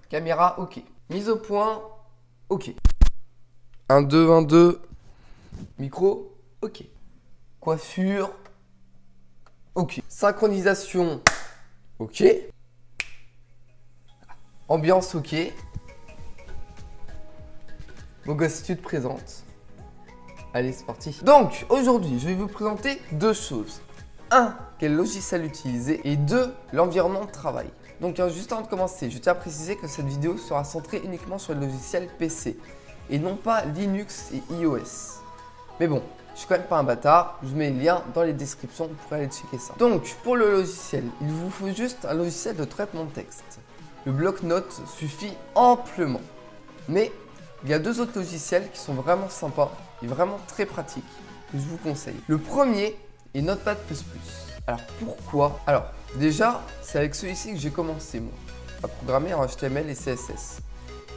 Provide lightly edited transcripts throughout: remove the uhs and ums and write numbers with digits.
Caméra, ok. Mise au point, ok. 1, 2, 1, 2. Micro, ok. Coiffure, ok. Synchronisation, ok. Ambiance, ok. Beau gosse, tu te présentes. Allez, c'est parti. Donc, aujourd'hui, je vais vous présenter deux choses. 1. Quel logiciel utiliser. Et 2. L'environnement de travail. Donc, juste avant de commencer, je tiens à préciser que cette vidéo sera centrée uniquement sur le logiciel PC et non pas Linux et iOS. Mais bon, je suis quand même pas un bâtard, je vous mets les liens dans les descriptions pour aller checker ça. Donc, pour le logiciel, il vous faut juste un logiciel de traitement de texte. Le bloc-notes suffit amplement. Mais il y a deux autres logiciels qui sont vraiment sympas et vraiment très pratiques que je vous conseille. Le premier est Notepad++. Alors pourquoi? Alors déjà, c'est avec celui-ci que j'ai commencé moi à programmer en HTML et CSS.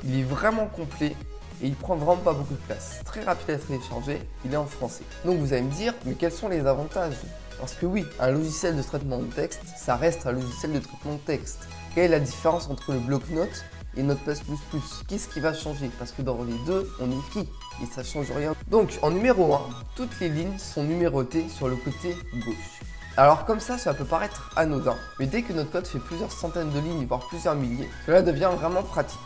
Il est vraiment complet et il prend vraiment pas beaucoup de place. Très rapide à télécharger, il est en français. Donc vous allez me dire, mais quels sont les avantages? Parce que oui, un logiciel de traitement de texte, ça reste un logiciel de traitement de texte. Quelle est la différence entre le bloc-notes et Notepad++? Qu'est-ce qui va changer? Parce que dans les deux, on écrit et ça change rien. Donc en numéro 1, toutes les lignes sont numérotées sur le côté gauche. Alors comme ça peut paraître anodin, mais dès que notre code fait plusieurs centaines de lignes, voire plusieurs milliers, cela devient vraiment pratique.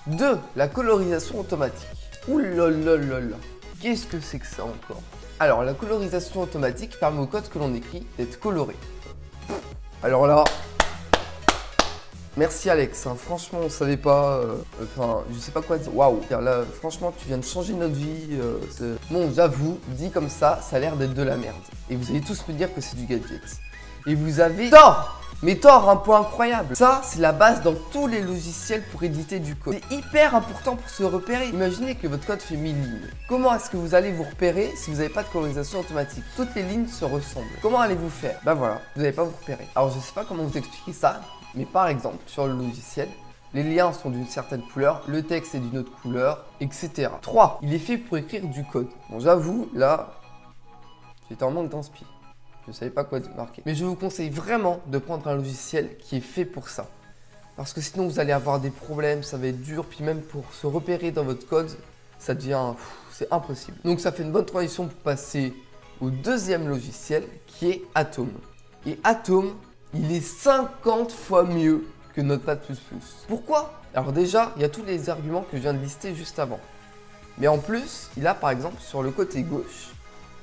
2. La colorisation automatique. Ouh là là là là, qu'est-ce que c'est que ça encore? Alors la colorisation automatique permet au code que l'on écrit d'être coloré. Alors là, merci Alex, hein. Franchement on savait pas, enfin je sais pas quoi dire, waouh, là franchement tu viens de changer notre vie, bon j'avoue, dit comme ça a l'air d'être de la merde. Et vous allez tous me dire que c'est du gadget. Et vous avez tort, mais tort, un point incroyable. Ça c'est la base dans tous les logiciels pour éditer du code. C'est hyper important pour se repérer. Imaginez que votre code fait 1000 lignes. Comment est-ce que vous allez vous repérer si vous n'avez pas de colorisation automatique? Toutes les lignes se ressemblent. Comment allez-vous faire? Bah voilà, vous n'allez pas vous repérer. Alors je sais pas comment vous expliquer ça. Mais par exemple, sur le logiciel, les liens sont d'une certaine couleur, le texte est d'une autre couleur, etc. 3. Il est fait pour écrire du code. Bon, j'avoue, là, j'étais en manque d'inspi. Je ne savais pas quoi marquer. Mais je vous conseille vraiment de prendre un logiciel qui est fait pour ça. Parce que sinon, vous allez avoir des problèmes, ça va être dur. Puis même pour se repérer dans votre code, ça devient... c'est impossible. Donc ça fait une bonne transition pour passer au deuxième logiciel qui est Atom. Et Atom, il est 50 fois mieux que Notepad++. Pourquoi? Alors déjà, il y a tous les arguments que je viens de lister juste avant. Mais en plus, il a par exemple sur le côté gauche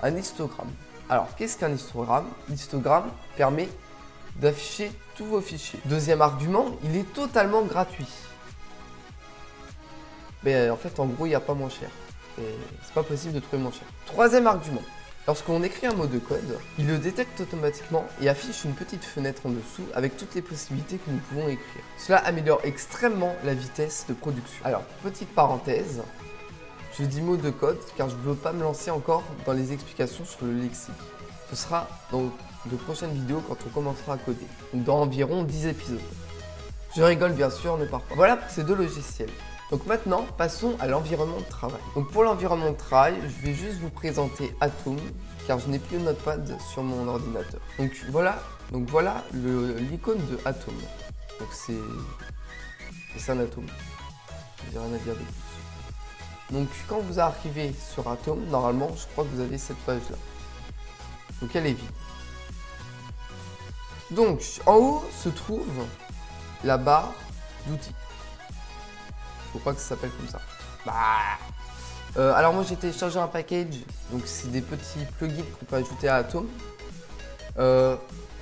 un histogramme. Alors, qu'est-ce qu'un histogramme? L'histogramme permet d'afficher tous vos fichiers. Deuxième argument, il est totalement gratuit. Mais en fait, en gros, il n'y a pas moins cher. C'est pas possible de trouver moins cher. Troisième argument. Lorsqu'on écrit un mot de code, il le détecte automatiquement et affiche une petite fenêtre en dessous avec toutes les possibilités que nous pouvons écrire. Cela améliore extrêmement la vitesse de production. Alors, petite parenthèse, je dis mot de code car je ne veux pas me lancer encore dans les explications sur le lexique. Ce sera dans de prochaines vidéos quand on commencera à coder, donc dans environ 10 épisodes. Je rigole bien sûr, ne pars pas. Voilà pour ces deux logiciels. Donc maintenant, passons à l'environnement de travail. Donc pour l'environnement de travail, je vais juste vous présenter Atom, car je n'ai plus de Notepad sur mon ordinateur. Donc voilà l'icône de Atom. Donc c'est un Atom. J'ai rien à dire de plus. Donc quand vous arrivez sur Atom, normalement, je crois que vous avez cette page-là. Donc elle est vide. Donc en haut se trouve la barre d'outils. Faut pas que ça s'appelle comme ça. Alors moi j'ai téléchargé un package, donc c'est des petits plugins qu'on peut ajouter à Atom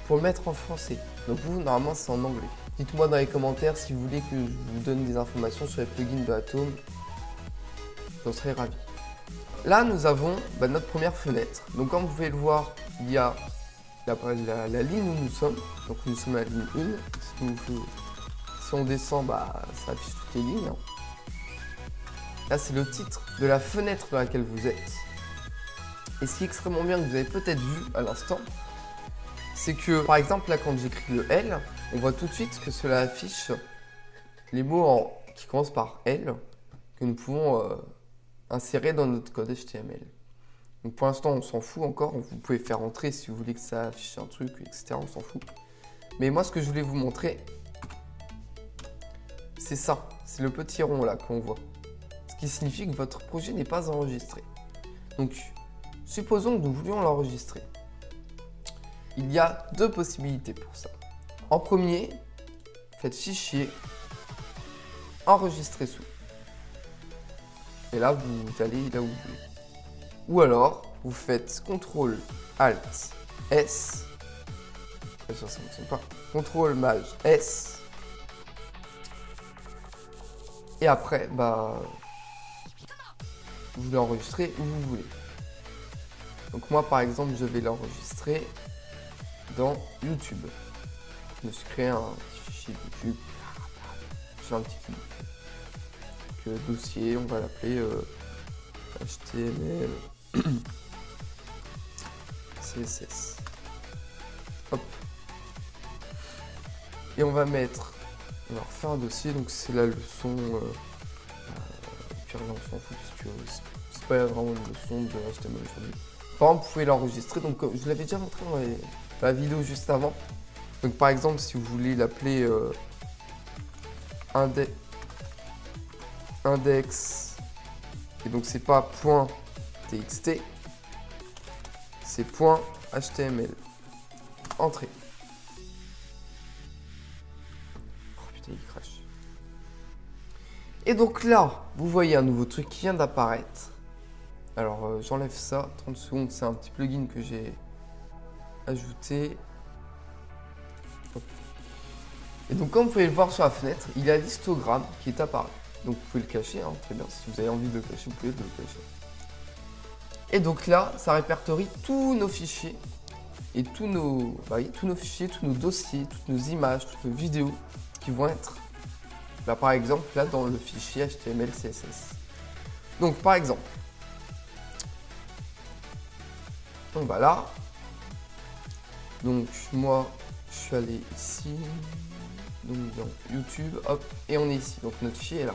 pour le mettre en français. Donc vous, normalement c'est en anglais. Dites-moi dans les commentaires si vous voulez que je vous donne des informations sur les plugins de Atom. J'en serais ravi. Là nous avons notre première fenêtre. Donc comme vous pouvez le voir, il y a la ligne où nous sommes. Donc nous sommes à la ligne 1. Si on descend, ça affiche toutes les lignes. Là, c'est le titre de la fenêtre dans laquelle vous êtes. Et ce qui est extrêmement bien, que vous avez peut-être vu à l'instant, c'est que, par exemple, là, quand j'écris le L, on voit tout de suite que cela affiche les mots qui commencent par L, que nous pouvons insérer dans notre code HTML. Donc pour l'instant, on s'en fout encore. Vous pouvez faire entrer si vous voulez que ça affiche un truc, etc. On s'en fout. Mais moi, ce que je voulais vous montrer, c'est ça, c'est le petit rond là qu'on voit. Ce qui signifie que votre projet n'est pas enregistré. Donc, supposons que nous voulions l'enregistrer. Il y a deux possibilités pour ça. En premier, faites fichier, enregistrer sous. Et là, vous allez là où vous voulez. Ou alors, vous faites CTRL ALT S. Ça ne fonctionne pas. CTRL MAJ S. Et après, vous l'enregistrez où vous voulez. Donc moi, par exemple, je vais l'enregistrer dans YouTube. Je me suis créé un petit fichier YouTube. Je fais un petit clip. Donc, dossier, on va l'appeler HTML CSS. Hop. Et on va refaire un dossier, donc c'est la leçon. Puis rien, on s'en fout parce que c'est pas vraiment une leçon de HTML aujourd'hui. Par exemple, vous pouvez l'enregistrer, donc je l'avais déjà montré dans la vidéo juste avant. Donc par exemple, si vous voulez l'appeler index, et donc c'est pas .txt, c'est .html. Entrée. Oh putain, il crache. Et donc là, vous voyez un nouveau truc qui vient d'apparaître. Alors j'enlève ça, 30 secondes, c'est un petit plugin que j'ai ajouté. Hop. Et donc comme vous pouvez le voir sur la fenêtre, il y a l'histogramme qui est apparu. Donc vous pouvez le cacher, hein, très bien, si vous avez envie de le cacher, vous pouvez le cacher. Et donc là, ça répertorie tous nos fichiers et tous nos fichiers, tous nos dossiers, toutes nos images, toutes nos vidéos qui vont être, par exemple, là dans le fichier HTML CSS. Donc par exemple, on va là. Donc moi, je suis allé ici, donc dans YouTube, hop, et on est ici. Donc notre fichier est là.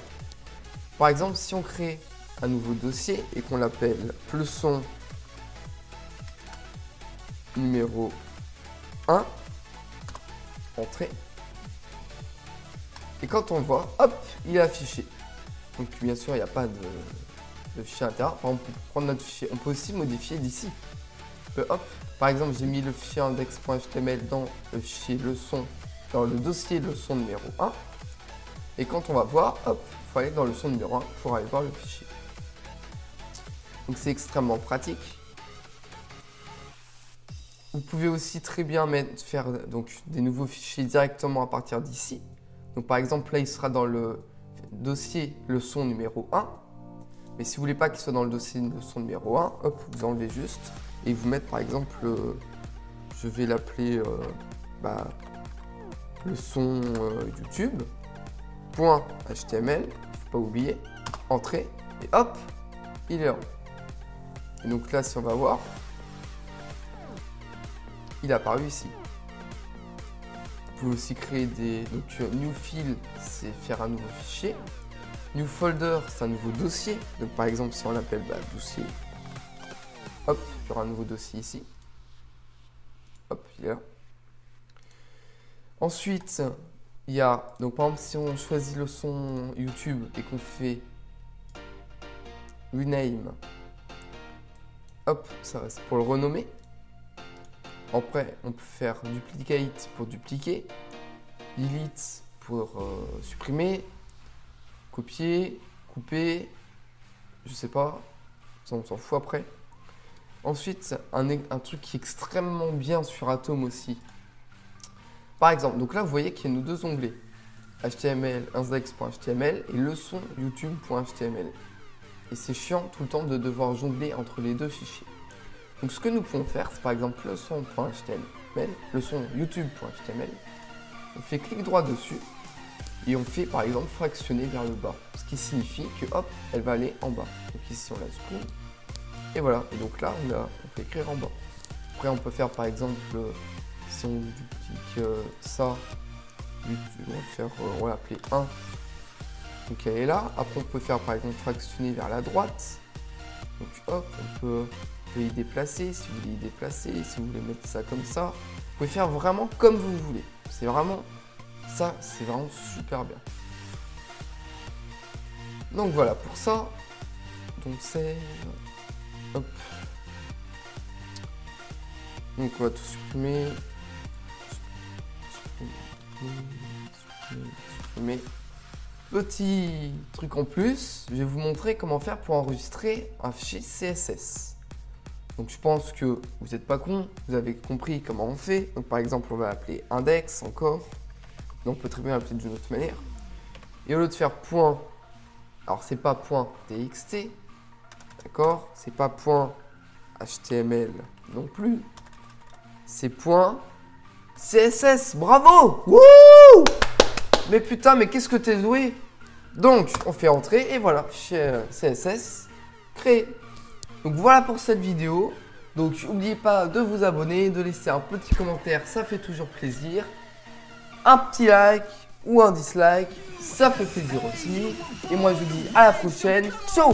Par exemple, si on crée un nouveau dossier et qu'on l'appelle leçon numéro 1, entrée. Et quand on voit, hop, il est affiché. Donc bien sûr, il n'y a pas de fichier à l'intérieur. Par exemple, on peut prendre notre fichier. On peut aussi modifier d'ici. Hop, par exemple, j'ai mis le fichier index.html dans le fichier leçon, dans le dossier leçon numéro 1. Et quand on va voir, hop, il faut aller dans le leçon numéro 1 pour aller voir le fichier. Donc c'est extrêmement pratique. Vous pouvez aussi très bien faire donc, des nouveaux fichiers directement à partir d'ici. Donc par exemple, là, il sera dans le dossier leçon numéro 1. Mais si vous voulez pas qu'il soit dans le dossier leçon numéro 1, hop, vous enlevez juste et vous mettez par exemple, je vais l'appeler leçon YouTube, .html, il ne faut pas oublier, entrée, et hop, il est là. Et donc là, si on va voir, il est apparu ici. Vous pouvez aussi créer des... Donc new file, c'est faire un nouveau fichier. New folder, c'est un nouveau dossier. Donc par exemple, si on l'appelle dossier, hop, il y aura un nouveau dossier ici. Hop, il est là. Ensuite, il y a, donc par exemple, si on choisit le son YouTube et qu'on fait rename, hop, ça c'est pour le renommer. Après, on peut faire duplicate pour dupliquer, delete pour supprimer, copier, couper, je sais pas, ça on s'en fout après. Ensuite, un truc qui est extrêmement bien sur Atom aussi. Par exemple, donc là vous voyez qu'il y a nos deux onglets, HTML, index.html et leçon youtube.html. Et c'est chiant tout le temps de devoir jongler entre les deux fichiers. Donc ce que nous pouvons faire, c'est par exemple leçon.html, leçon youtube.html. On fait clic droit dessus et on fait par exemple fractionner vers le bas. Ce qui signifie que hop, elle va aller en bas. Donc ici on la supprime. Et voilà, et donc là on peut écrire en bas. Après on peut faire par exemple, si on duplique ça, on va l'appeler 1. Donc elle est là. Après on peut faire par exemple fractionner vers la droite. Donc hop, on peut y déplacer, si vous voulez y déplacer, si vous voulez mettre ça comme ça. Vous pouvez faire vraiment comme vous voulez. C'est vraiment, ça c'est vraiment super bien. Donc voilà pour ça. Donc c'est... Hop. Donc on va tout supprimer. Supprimer. Petit truc en plus, je vais vous montrer comment faire pour enregistrer un fichier CSS. Donc je pense que vous n'êtes pas con, vous avez compris comment on fait. Donc par exemple, on va appeler index encore. Donc on peut très bien l'appeler d'une autre manière. Et au lieu de faire point, alors c'est pas point .txt, d'accord? C'est pas point .html non plus. C'est point CSS, bravo! Wouh! Mais putain, mais qu'est-ce que t'es doué! Donc, on fait entrer et voilà, fichier CSS créé. Donc voilà pour cette vidéo. Donc n'oubliez pas de vous abonner, de laisser un petit commentaire, ça fait toujours plaisir. Un petit like ou un dislike, ça fait plaisir aussi. Et moi je vous dis à la prochaine. Ciao!